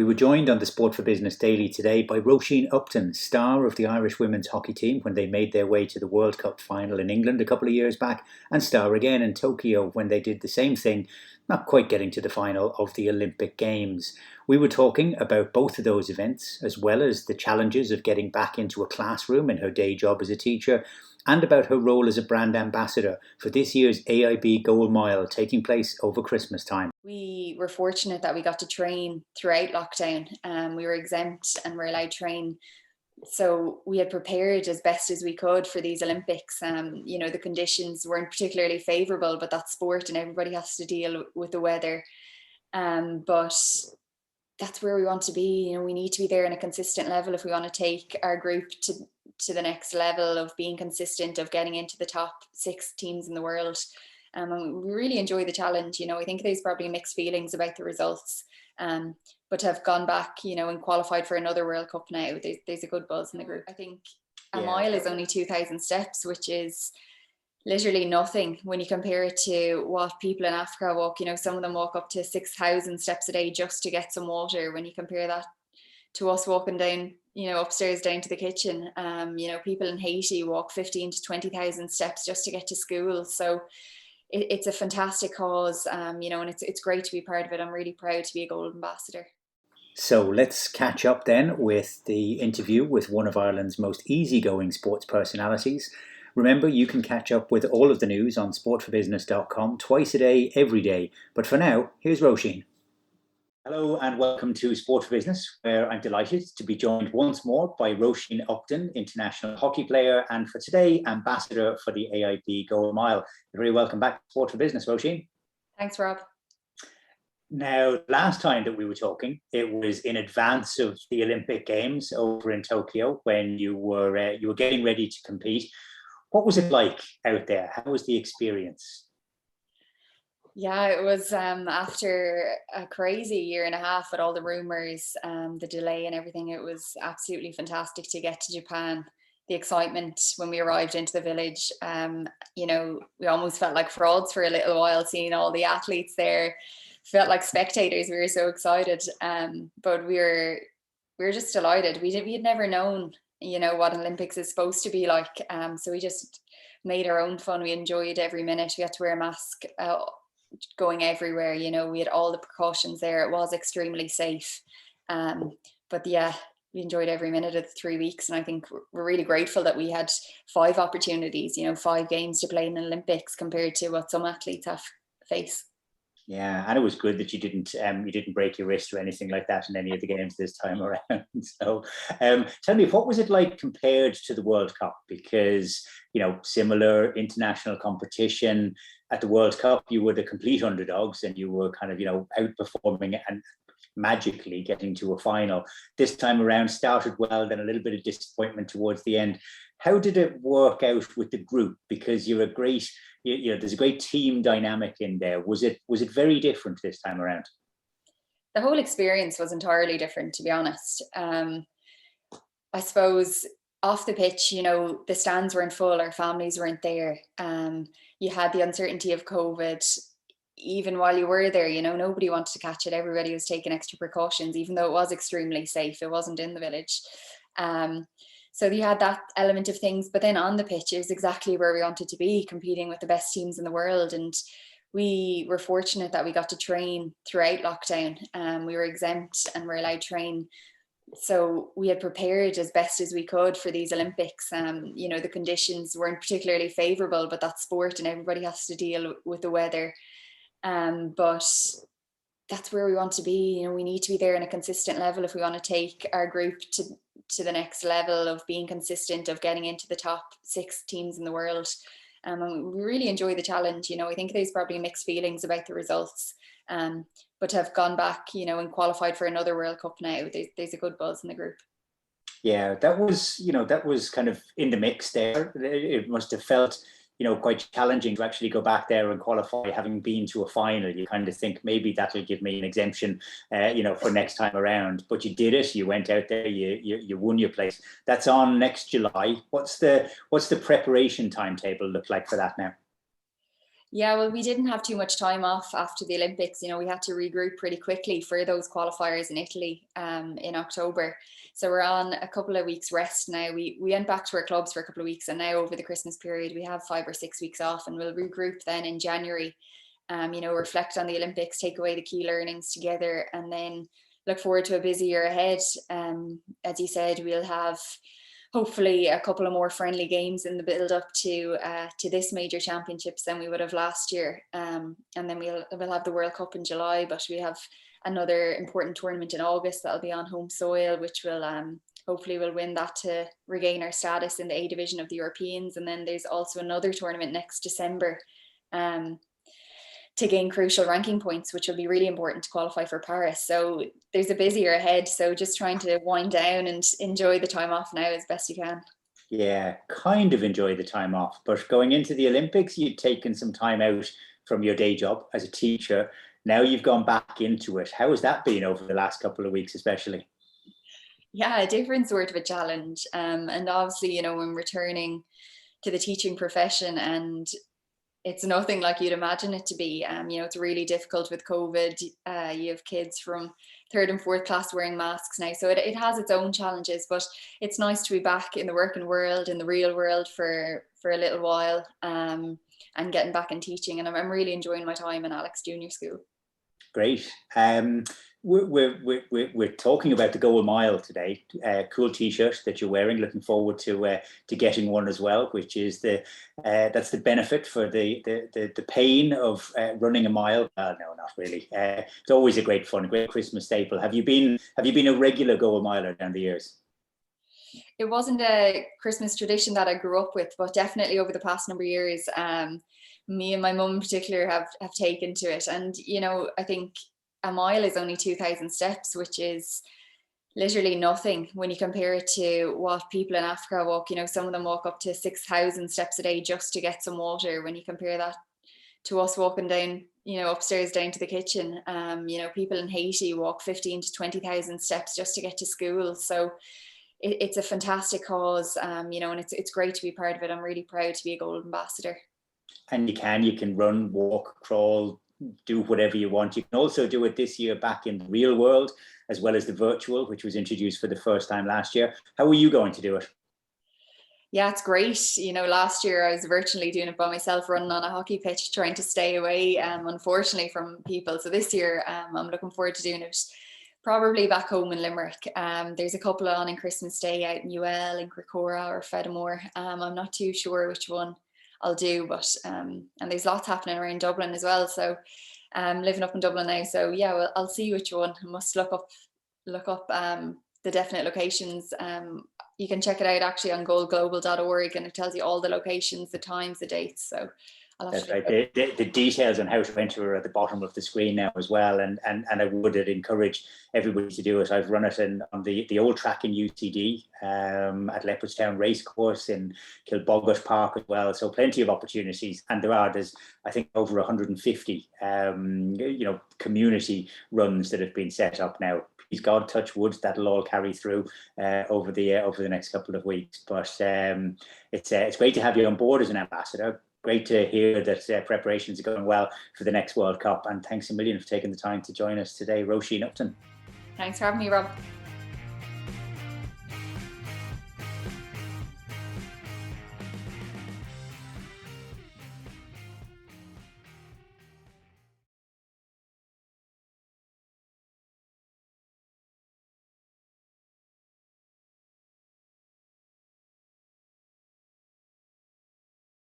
were joined on the Sport for Business Daily today by Roisin Upton, star of the Irish women's hockey team when they made their way to the World Cup final in England a couple of years back, and star again in Tokyo when they did the same thing, not quite getting to the final of the Olympic Games. We were talking about both of those events, as well as the challenges of getting back into a classroom in her day job as a teacher, and about her role as a brand ambassador for this year's AIB Goal Mile taking place over Christmas time. We were fortunate that we got to train throughout lockdown. We were exempt and were allowed to train. So we had prepared as best as we could for these Olympics. The conditions weren't particularly favourable, but that's sport and everybody has to deal with the weather. But that's where we want to be. We need to be there on a consistent level if we want to take our group to the next level of being consistent, of getting into the top 6 teams in the world. And we really enjoy the challenge. I think there's probably mixed feelings about the results, but to have gone back, and qualified for another World Cup now, there's a good buzz in the group. I think a mile is only 2,000 steps, which is literally nothing when you compare it to what people in Africa walk. Some of them walk up to 6,000 steps a day just to get some water. When you compare that to us walking down, upstairs down to the kitchen, people in Haiti walk 15 to 20,000 steps just to get to school. So it's a fantastic cause, and it's great to be part of it. I'm really proud to be a gold ambassador. So let's catch up then with the interview with one of Ireland's most easygoing sports personalities. Remember, you can catch up with all of the news on sportforbusiness.com twice a day, every day. But for now, here's Roisin. Hello and welcome to Sport for Business, where I'm delighted to be joined once more by Roisin Upton, international hockey player, and for today, ambassador for the AIB Goal Mile. You're very welcome back to Sport for Business, Roisin. Thanks, Rob. Now, last time that we were talking, it was in advance of the Olympic Games over in Tokyo when you were getting ready to compete. What was it like out there? How was the experience? Yeah, it was after a crazy year and a half with all the rumours, the delay and everything. It was absolutely fantastic to get to Japan. The excitement when we arrived into the village, we almost felt like frauds for a little while, seeing all the athletes there. Felt like spectators. We were so excited, but we were just delighted. We had never known, what Olympics is supposed to be like. So we just made our own fun. We enjoyed every minute. We had to wear a mask going everywhere. We had all the precautions there. It was extremely safe. But yeah, we enjoyed every minute of the 3 weeks. And I think we're really grateful that we had 5 opportunities, 5 games to play in the Olympics compared to what some athletes have face. Yeah, and it was good that you didn't break your wrist or anything like that in any of the games this time around. So tell me, what was it like compared to the World Cup? Because, similar international competition. At the World Cup, you were the complete underdogs and you were kind of, outperforming and magically getting to a final. This time around started well, then a little bit of disappointment towards the end. How did it work out with the group? Because there's a great team dynamic in there. Was it very different this time around? The whole experience was entirely different, to be honest. I suppose off the pitch, the stands weren't full, our families weren't there. You had the uncertainty of COVID. Even while you were there, nobody wanted to catch it. Everybody was taking extra precautions, even though it was extremely safe. It wasn't in the village. So you had that element of things, but then on the pitch, it was exactly where we wanted to be, competing with the best teams in the world. And we were fortunate that we got to train throughout lockdown. We were exempt and were allowed to train. So we had prepared as best as we could for these Olympics. The conditions weren't particularly favourable, but that's sport and everybody has to deal with the weather. But that's where we want to be. We need to be there on a consistent level if we want to take our group to the next level of being consistent, of getting into the top 6 teams in the world. And we really enjoy the challenge. I think there's probably mixed feelings about the results. But to have gone back, and qualified for another World Cup now, there's a good buzz in the group. Yeah, that was kind of in the mix there. It must have felt, quite challenging to actually go back there and qualify, having been to a final. You kind of think maybe that'll give me an exemption, for next time around. But you did it. You went out there. You won your place. That's on next July. What's the preparation timetable look like for that now? Yeah, well, we didn't have too much time off after the Olympics. You know, we had to regroup pretty quickly for those qualifiers in Italy in October. So we're on a couple of weeks rest now. We went back to our clubs for a couple of weeks, and now over the Christmas period we have 5 or 6 weeks off, and we'll regroup then in January. You know, reflect on the Olympics, take away the key learnings together, and then look forward to a busy year ahead. As you said, we'll have hopefully a couple of more friendly games in the build up to this major championships than we would have last year. And then we'll have the World Cup in July, but we have another important tournament in August that'll be on home soil, which will hopefully we'll win that to regain our status in the A division of the Europeans. And then there's also another tournament next December to gain crucial ranking points, which will be really important to qualify for Paris. So there's a busier ahead. So just trying to wind down and enjoy the time off now as best you can. Yeah, kind of enjoy the time off. But going into the Olympics, you'd taken some time out from your day job as a teacher. Now you've gone back into it. How has that been over the last couple of weeks, especially? Yeah, a different sort of a challenge. And obviously, you know, when returning to the teaching profession, and it's nothing like you'd imagine it to be. You know, it's really difficult with COVID. You have kids from third and fourth class wearing masks now. So it has its own challenges, but it's nice to be back in the working world, in the real world for a little while, and getting back in teaching. And I'm really enjoying my time in Alex Junior School. Great. We're talking about the goal mile today. Cool T-shirt that you're wearing. Looking forward to getting one as well, which is that's the benefit for the pain of running a mile. No, not really. It's always a great fun, a great Christmas staple. Have you been a regular goal miler down the years? It wasn't a Christmas tradition that I grew up with, but definitely over the past number of years, me and my mum in particular have taken to it. And you know, I think a mile is only 2,000 steps, which is literally nothing when you compare it to what people in Africa walk. You know, some of them walk up to 6,000 steps a day just to get some water. When you compare that to us walking down, you know, upstairs down to the kitchen, you know, people in Haiti walk 15 to 20,000 steps just to get to school. So it's a fantastic cause, you know, and it's great to be part of it. I'm really proud to be a gold ambassador. And you can run, walk, crawl, do whatever you want. You can also do it this year back in the real world, as well as the virtual, which was introduced for the first time last year. How are you going to do it? Yeah, it's great. You know, last year I was virtually doing it by myself, running on a hockey pitch, trying to stay away, unfortunately, from people. So this year, I'm looking forward to doing it probably back home in Limerick. There's a couple on in Christmas Day out in UL, in Cricora or Fedamore. I'm not too sure which one I'll do, but and there's lots happening around Dublin as well. So living up in Dublin now. So yeah, well, I'll see which one. I must look up the definite locations. You can check it out actually on goalglobal.org, and it tells you all the locations, the times, the dates. So that's right. The details on how to enter are at the bottom of the screen now as well. And I would encourage everybody to do it. I've run it on the old track in UCD, at Leopardstown Racecourse, in Kilboggart Park as well. So plenty of opportunities. And there's I think over 150 you know, community runs that have been set up now. Please God, touch wood, that'll all carry through over the next couple of weeks. But it's great to have you on board as an ambassador. Great to hear that preparations are going well for the next World Cup. And thanks a million for taking the time to join us today, Roisin Upton. Thanks for having me, Rob.